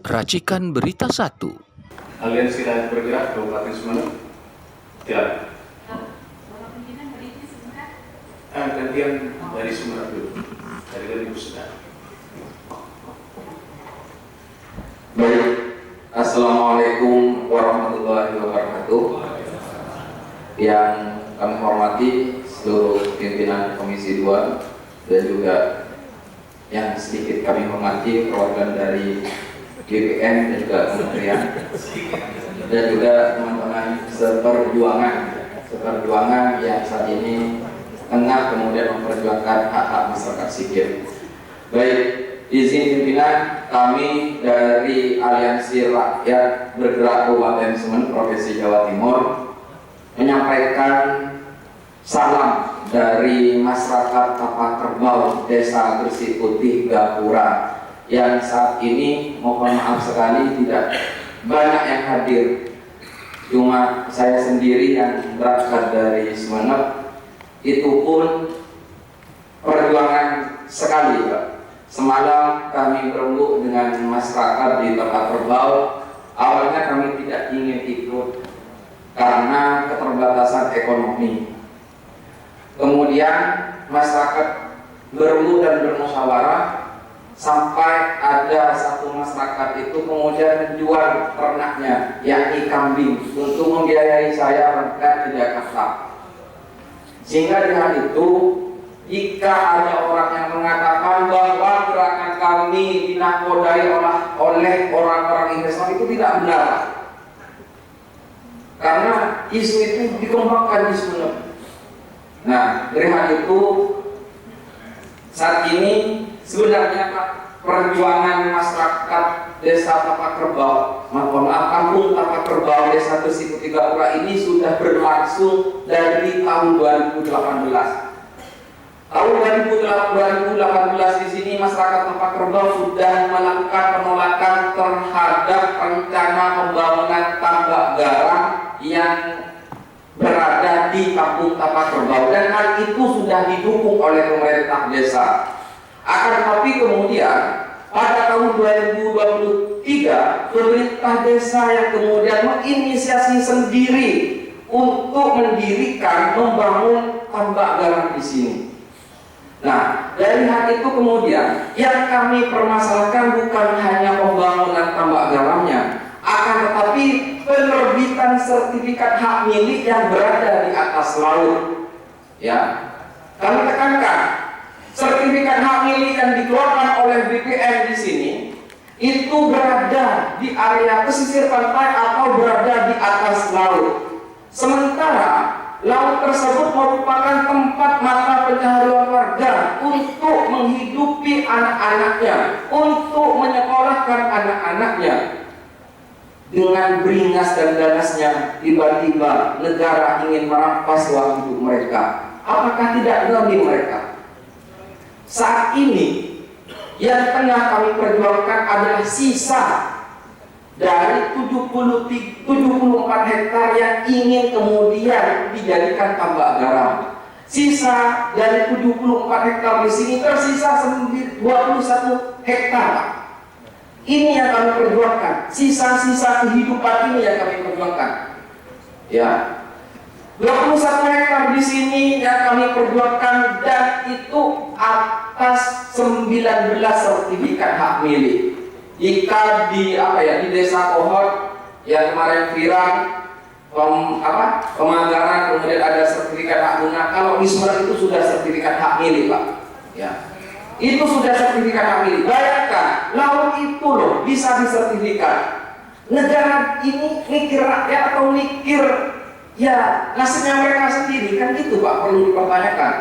Racikan Berita 1. Aliansi Rakyat Bergerak Kabupaten Sumeneb. Ya. Gantian dari Sumeneb dulu. Dari Ibu Sedang. Baik, Assalamualaikum warahmatullahi wabarakatuh. Yang kami hormati seluruh pimpinan Komisi 2 dan juga yang sedikit kami hormati perwakilan dari BPN dan juga kementerian dan juga teman-teman seperjuangan yang saat ini tengah kemudian memperjuangkan hak-hak masyarakat sipil. Baik, izin pimpinan, kami dari Aliansi Rakyat Bergerak Kabupaten Sumeneb Provinsi Jawa Timur menyampaikan salam dari masyarakat Tapak Kerbau Desa Gresik Putih Gapura yang saat ini mohon maaf sekali tidak banyak yang hadir, cuma saya sendiri yang berangkat dari Sumeneb. Itu pun perjuangan sekali, Pak. Semalam kami berembuk dengan masyarakat di Tapak Kerbau. Awalnya kami tidak ingin ikut karena keterbatasan ekonomi. Kemudian masyarakat berembuk dan bermusyawarah sampai ada satu masyarakat itu kemudian menjual ternaknya, yakni kambing, untuk membiayai saya berangkat ke Jakarta. Sehingga di hal itu, jika ada orang yang mengatakan bahwa gerakan kami dinakodai oleh orang-orang investor, itu tidak benar. Karena isu itu dikembangkan di Sumeneb. Nah, dari hal itu saat ini sebenarnya Pak, perjuangan masyarakat Desa Tapak Kerbau, kampung Tapak Kerbau Desa Gresik Putih Gapura ini sudah berlangsung dari tahun 2018. Tahun 2018 di sini masyarakat Tapak Kerbau sudah melakukan penolakan terhadap rencana pembangunan tambak garam yang berada di kampung Tapak Kerbau, dan hal itu sudah didukung oleh pemerintah desa. Akan tetapi kemudian pada tahun 2023 pemerintah desa yang kemudian menginisiasi sendiri untuk membangun tambak garam di sini. Nah, dari hal itu kemudian yang kami permasalahkan bukan hanya pembangunan tambak garamnya, akan tetapi penerbitan sertifikat hak milik yang berada di atas laut. Ya, kami tekankan, sertifikat hak milik yang dikeluarkan oleh BPN di sini itu berada di area pesisir pantai atau berada di atas laut. Sementara laut tersebut merupakan tempat mata pencaharian warga untuk menghidupi anak-anaknya, untuk menyekolahkan anak-anaknya. Dengan beringas dan ganasnya tiba-tiba negara ingin merampas uang hidup mereka. Apakah tidak zalim mereka? Saat ini yang tengah kami perjuangkan adalah sisa dari 74 hektar yang ingin kemudian dijadikan tambak garam. Sisa dari 74 hektar di sini tersisa 21 hektar, Pak. Ini yang kami perjuangkan, sisa-sisa kehidupan ini yang kami perjuangkan. Ya, 21 hektar di sini yang kami perjuangkan, dan itu atas 19 sertifikat hak milik. Jika di Desa Kohot yang kemarin viral pemanggaran kemudian ada sertifikat hak guna, kalau di Sumeneb itu sudah sertifikat hak milik, Pak. Ya. Itu sudah sertifikat hak milik. Bayangkan, laut itu loh bisa disertifikat. Negara ini mikir rakyat atau mikir ya nasibnya mereka sendiri, kan gitu, Pak, perlu dipertanyakan.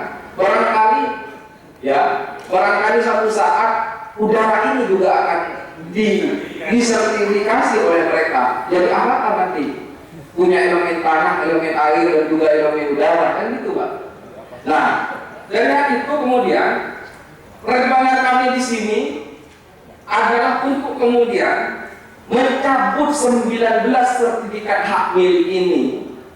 Barangkali suatu saat udara ini juga akan disertifikasi oleh mereka. Jadi apakah nanti punya elemen tanah, elemen air, dan juga elemen udara, kan gitu, Pak. Nah, dari itu kemudian perjuangan kami di sini adalah untuk kemudian mencabut 19 sertifikat hak milik ini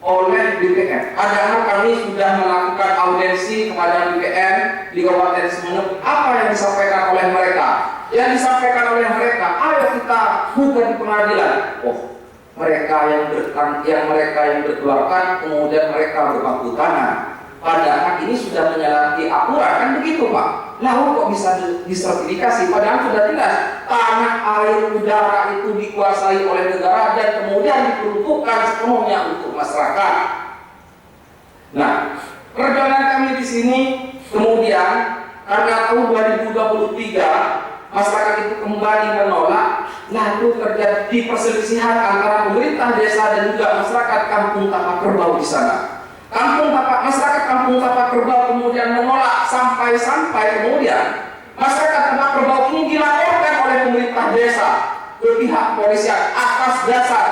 oleh BPN. Padahal kami sudah melakukan audiensi kepada BPN di Kabupaten Sumeneb. Apa yang disampaikan oleh mereka? Yang disampaikan oleh mereka, ayo kita buka di pengadilan, oh mereka yang berkeluarkan, kemudian mereka berpangku tangan. Padahal ini sudah menyalahi aturan, kan begitu Pak? Lalu kok bisa disertifikasi? Padahal sudah jelas tanah, air, udara itu dikuasai oleh negara dan kemudian diperuntukkan sepenuhnya untuk masyarakat. Nah, perjuangan kami di sini kemudian karena tahun 2023 masyarakat itu kembali menolak, lalu terjadi perselisihan antara pemerintah desa dan juga masyarakat Kampung Tapak Kerbau di sana. Masyarakat Kampung Tapak Kerbau kemudian menolak sampai kemudian masyarakat Tapak Kerbau ini dilaporkan oleh pemerintah desa ke pihak kepolisian atas dasar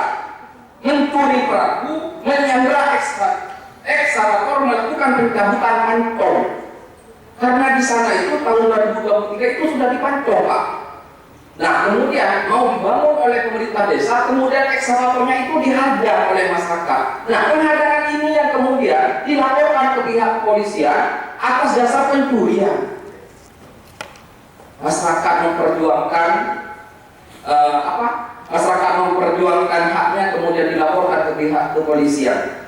mencuri perahu, menyandra ekskavator, melakukan pencabutan kantong. Karena di sana itu tahun 2023 itu sudah dipantau Pak. Nah kemudian mau dibangun oleh pemerintah desa, kemudian ekskavatornya itu dihadang oleh masyarakat. Nah penhadangan ini yang kemudian dilaporkan ke pihak kepolisian atas dasar pencurian. Masyarakat memperjuangkan masyarakat memperjuangkan haknya, kemudian dilaporkan ke pihak kepolisian.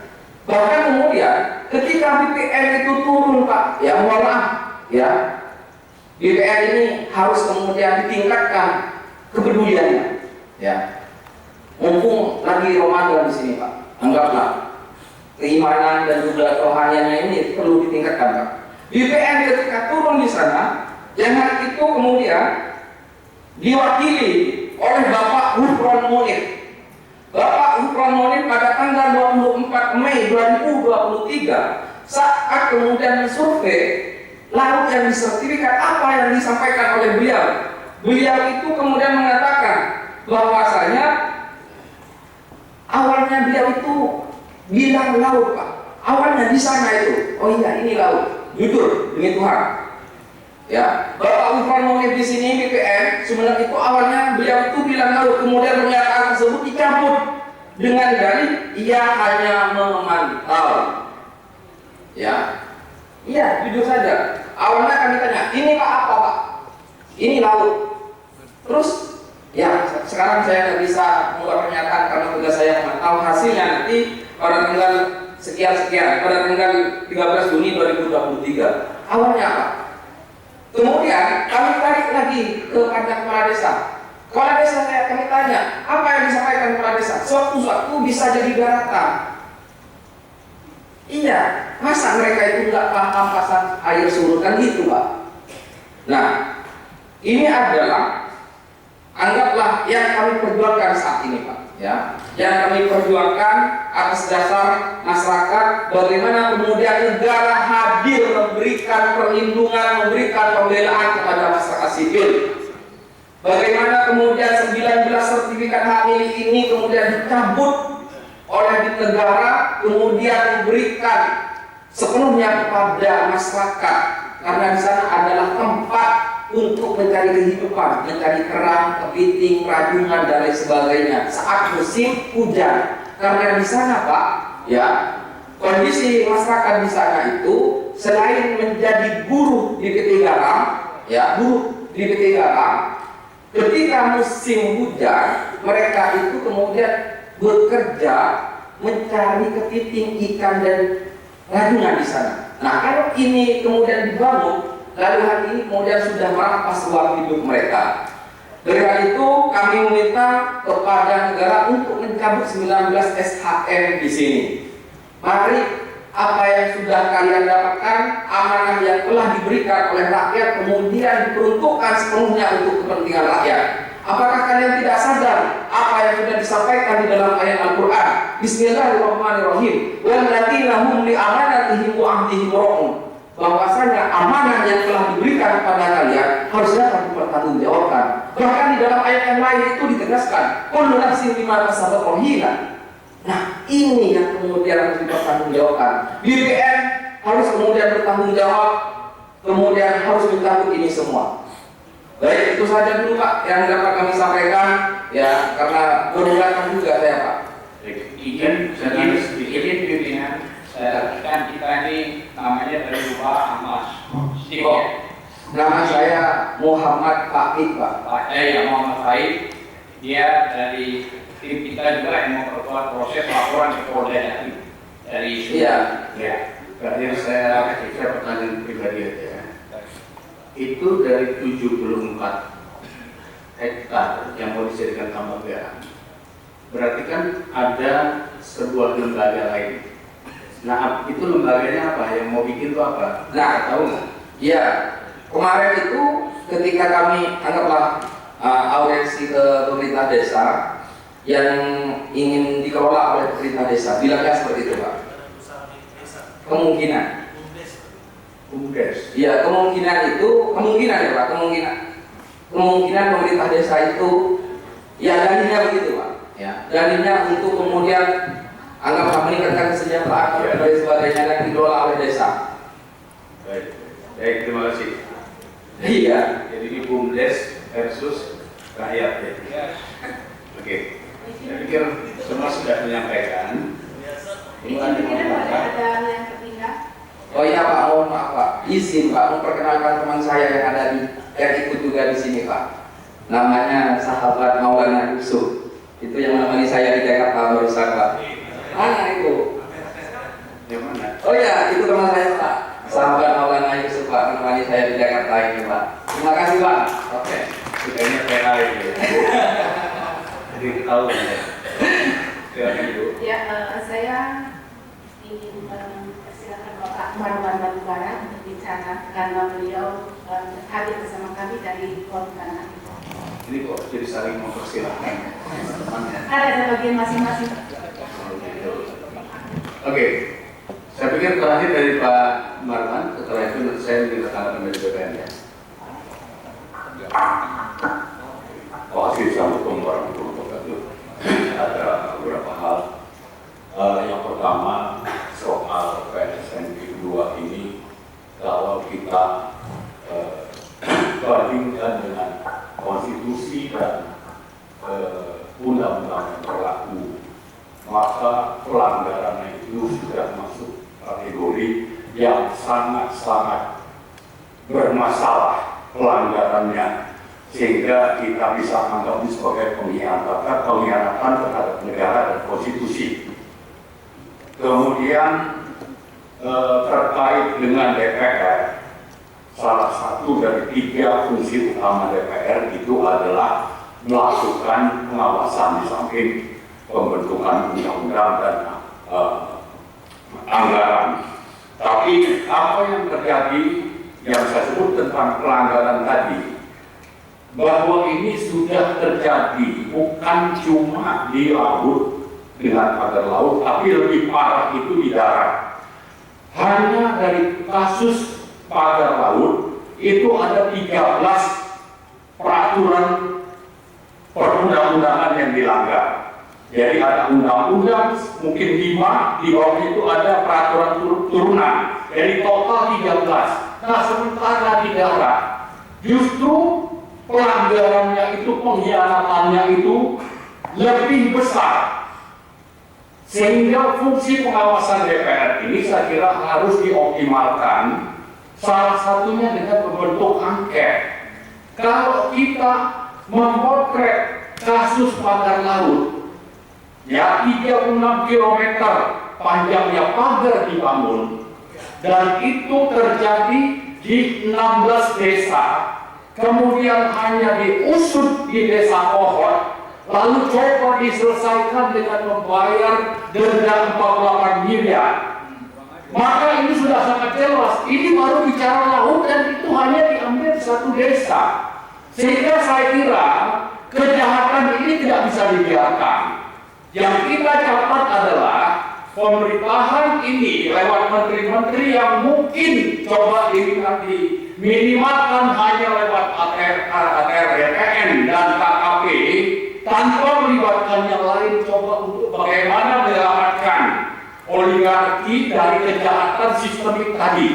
Bahkan kemudian ketika BPN itu turun Pak, ya mohon maaf ya, BPN ini harus kemudian ditingkatkan kepeduliannya ya. Mumpung lagi Ramadan di sini Pak, anggaplah keimanan dan juga kerohaniannya ini perlu ditingkatkan Pak. BPN ketika turun di sana, yang itu kemudian diwakili oleh Bapak Hufron Munir. Bapak Hufron Munir pada tanggal 24 Mei 2023 saat kemudian mensurvei laut yang disertifikat, apa yang disampaikan oleh beliau. Beliau itu kemudian mengatakan bahwasanya awalnya beliau itu bilang laut Pak. Awalnya di sana itu, oh iya ini laut, jujur demi Tuhan. Ya, Bapak Hufron Munir di sini BPN sebenarnya itu awalnya beliau itu bilang laut, kemudian pernyataan tersebut dicabut dengan dalih ia hanya memantau. Ya, iya jujur saja. Awalnya kami tanya, ini Pak apa Pak? Ini laut. Terus, ya sekarang saya nggak bisa membuat pernyataan karena tugas saya memantau. Hasilnya nanti pada tanggal sekian, pada tanggal 13 Juni 2023. Awalnya apa? Kemudian kami tarik lagi kepada kepala desa. Kepala desa kami tanya, apa yang disampaikan kepala desa? Sewaktu-waktu bisa jadi daratan. Iya, masa mereka itu nggak paham pasang air surut kan gitu Pak? Nah, ini adalah anggaplah yang kami perjuangkan saat ini Pak. Ya, yang kami perjuangkan atas dasar masyarakat, bagaimana kemudian negara hadir memberikan perlindungan, memberikan pembelaan kepada masyarakat sipil. Bagaimana kemudian 19 sertifikat hak milik ini kemudian dicabut oleh negara, kemudian diberikan sepenuhnya kepada masyarakat, karena di sana adalah tempat untuk mencari kehidupan, mencari kerang, kepiting, rajungan dan lain sebagainya saat musim hujan. Karena di sana Pak, ya kondisi masyarakat di sana itu selain menjadi buruh di PT Garam, ya buruh di PT Garam, ketika musim hujan mereka itu kemudian bekerja mencari kepiting, ikan dan rajungan di sana. Nah kalau ini kemudian dibangun, lalu hari ini kemudian sudah merampas ruang hidup mereka. Dengan itu kami meminta kepada negara untuk mencabut 19 SHM di sini. Mari apa yang sudah kalian dapatkan, amanah yang telah diberikan oleh rakyat kemudian diperuntukkan sepenuhnya untuk kepentingan rakyat. Apakah kalian tidak sadar apa yang sudah disampaikan di dalam ayat Al-Quran? Bismillahirrahmanirrahim. Walladzina hum li amanatihim wa ahdihim ra'un. Bahwasanya amanah yang telah diberikan kepada kalian harus dapat dipertanggungjawabkan. Bahkan di dalam ayat yang lain itu ditegaskan, kullu nafsin bima kasabat rahina. Nah, ini yang kemudian harus dipertanggungjawabkan. BPN harus kemudian bertanggung jawab, kemudian harus mencabut ini semua. Baik, itu saja dulu Pak yang dapat kami sampaikan, ya karena berulang juga saya Pak. Izin sedikit pimpinan, saya kan kita ini namanya dari Bapak Ahmad. Nama saya Muhammad Faid Pak. Ya Muhammad Faid. dia dari tim kita juga yang memperkuat proses laporan ke Polda Jatim dari Iya. Ya, yang saya pertanyaan pribadi aja ya. Itu dari 74 hektar yang mau dijadikan tambang garam, berarti kan ada sebuah lembaga lain. Nah, itu lembaganya apa? Yang mau bikin itu apa? Nah, Tahu nggak? iya. Kemarin itu ketika kami anggaplah audiensi ke pemerintah desa yang ingin dikelola oleh pemerintah desa, bilangnya seperti itu, Pak. Kemungkinan. BUMDes. Iya, kemungkinan ya Pak, kemungkinan pemerintah desa itu ya dalihnya begitu Pak. Ya. Dalihnya untuk kemudian anggaplah meningkatkan kesejahteraan dan sebagainya dan dikelola oleh desa. Baik. Baik, terima kasih. Iya. Jadi ini BUMDes versus rakyat ya. Oke. Saya pikir semua sudah menyampaikan. Oh iya Pak, mohon maaf Pak. Izin Pak memperkenalkan teman saya yang ikut juga di sini Pak. Namanya sahabat Maulana Yusuf. Itu yang menemani saya di Jakarta barusan Pak. Mana itu? Yang mana? Oh iya, itu teman saya Pak. Sahabat Maulana Yusuf Pak menemani saya di Jakarta ini Pak. Terima kasih Pak. Oke. Sudahnya PA itu. Jadi tahu ya. Silakan Ibu. Ya, saya ingin persilakan Bapak Marwan Batubara untuk bicara karena beliau hadir bersama kami dari Korban. Ini kok jadi saling mempersilahkan teman-teman. Ada bagian masing-masing. Oke. Saya pikir terakhir dari Pak Marwan, setelah itu nanti saya minta tanggapan dari BPN ya. Assalamualaikum warahmatullahi wabarakatuh. Ada beberapa hal. Yang pertama soal PSN 2 ini, kalau kita bandingkan dengan konstitusi dan undang-undang yang berlaku, maka pelanggarannya itu sudah masuk kategori yang sangat-sangat bermasalah pelanggarannya, sehingga kita bisa anggap ini sebagai pengkhianatan terhadap negara dan konstitusi. Kemudian terkait dengan DPR, salah satu dari 3 fungsi utama DPR itu adalah melakukan pengawasan di samping pembentukan undang-undang dan anggaran. Tapi apa yang terjadi yang saya sebut tentang pelanggaran tadi, bahwa ini sudah terjadi bukan cuma di laut dengan pagar laut, tapi lebih parah itu di darat. Hanya dari kasus pagar laut itu ada 13 peraturan perundang-undangan yang dilanggar. Jadi ada undang-undang mungkin 5, di bawah itu ada peraturan turunan. Jadi total 13. Nah, sementara di darat justru pelanggarannya itu, pengkhianatannya itu lebih besar, sehingga fungsi pengawasan DPR ini saya kira harus dioptimalkan. Salah satunya dengan membentuk angket. Kalau kita memotret kasus pagar laut, ya 36 km panjangnya pagar dibangun, dan itu terjadi di 16 desa. Kemudian hanya diusut di desa Pohon, lalu coba diselesaikan dengan membayar denda 48 miliar. Maka ini sudah sangat jelas, ini baru bicara laut dan itu hanya diambil di satu desa. Sehingga saya kira kejahatan ini tidak bisa dibiarkan. Yang kita catat adalah pemerintahan ini lewat menteri-menteri yang mungkin coba dilihat di minimalkan hanya lewat ATR-BPN dan KKP tanpa melibatkan yang lain, coba untuk bagaimana menyelamatkan oligarki dari kejahatan sistemik tadi.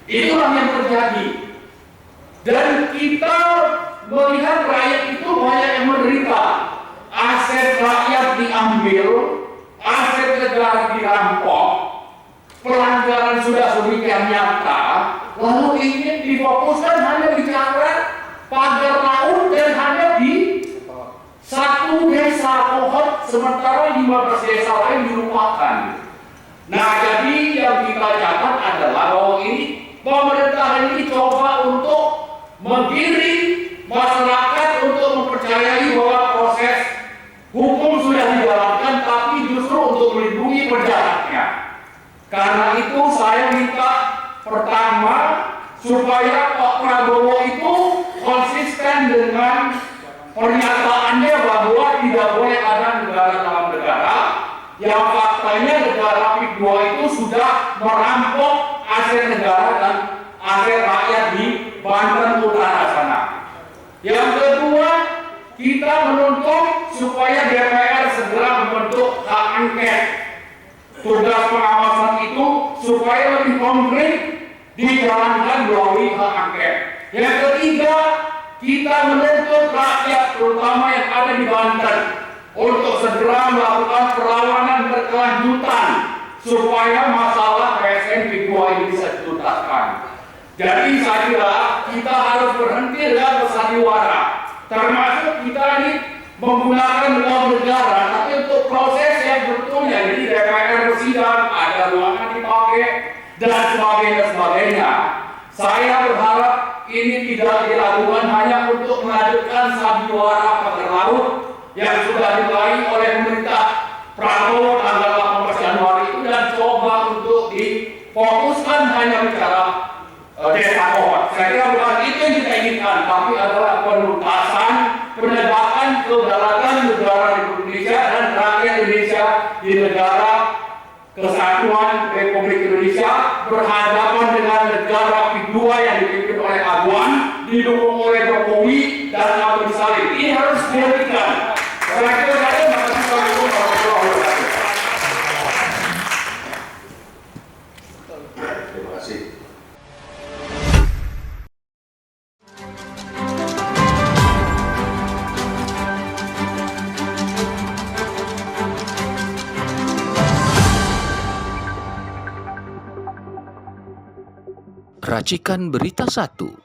Itulah yang terjadi. Dan kita melihat rakyat itu banyak yang menderita. Aset rakyat diambil, aset negara dirampok, pelanggaran sudah sedemikian nyata, lalu ingin difokuskan hanya bicara pagar laut dan hanya Satu desa Pohon, sementara 15 desa lain dilupakan. Nah, jadi yang kita catat adalah bahwa ini pemerintahan ini coba untuk menggiring masyarakat untuk mempercayai bahwa proses hukum sudah dijalankan, tapi justru untuk melindungi penjahatnya. Karena itu saya minta pertama supaya Pak Prabowo itu konsisten dengan pernyataannya bahwa tidak boleh ada negara dalam negara, yang faktanya negara PIK 2 itu sudah merampok aset negara dan aset rakyat di Banten Utara sana. Yang kedua, kita menuntut supaya DPR segera membentuk hak angket. Tugas pengawasan itu supaya lebih konkret dijalankan melalui hak angket. Yang ketiga, kita menuntut rakyat terutama yang ada di Banten untuk segera melakukan perlawanan berkelanjutan supaya masalah PSN PIK 2 ini bisa dituntaskan. Jadi saya kira kita harus berhenti dengan bersandiwara, termasuk kita ini menggunakan uang negara, tapi untuk proses yang betulnya, jadi DPR bersidang, ada ruangan dipakai dan sebagainya. Saya berharap ini tidak dilakukan hanya untuk melanjutkan sandiwara pagar laut yang sudah dimulai oleh pemerintah Prabowo tanggal 18 Januari itu, dan coba untuk difokuskan hanya bicara desa Pohon. Saya kira bukan itu yang kita inginkan, tapi adalah penuntasan, penegakan kedaulatan negara Indonesia dan rakyat Indonesia di negara Kesatuan Republik Indonesia berhadapan dengan negara PIK 2 yang dipimpin oleh Aguan, didukung oleh Jokowi dan Abdul Salim. Ini harus dihentikan. Saya kira saya Terima kasih. Racikan Berita 1.